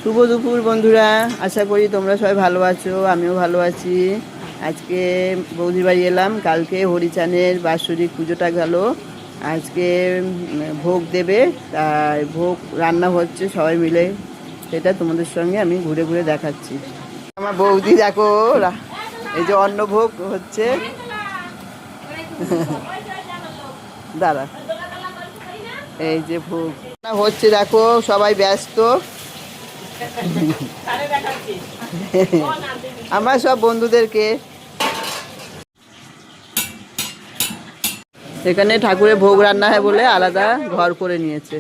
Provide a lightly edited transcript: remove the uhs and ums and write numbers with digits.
শুভ দুপুর বন্ধুরা, আশা করি তোমরা সবাই ভালো আছো। আমিও ভালো আছি। আজকে বৌদির বাড়ি এলাম। কালকে হরিচানের বাৎসরিক পুজোটা গেল। আজকে ভোগ দেবে, তাই ভোগ রান্না হচ্ছে সবাই মিলে। সেটা তোমাদের সঙ্গে আমি ঘুরে ঘুরে দেখাচ্ছি। আমার বৌদি দেখো, এই যে অন্নভোগ হচ্ছে। দাঁড়া, এই যে ভোগ হচ্ছে দেখো, সবাই ব্যস্ত। আমার সব বন্ধুদেরকে এখানে ঠাকুরের ভোগ রান্না হয় বলে আলাদা ঘর করে নিয়েছে।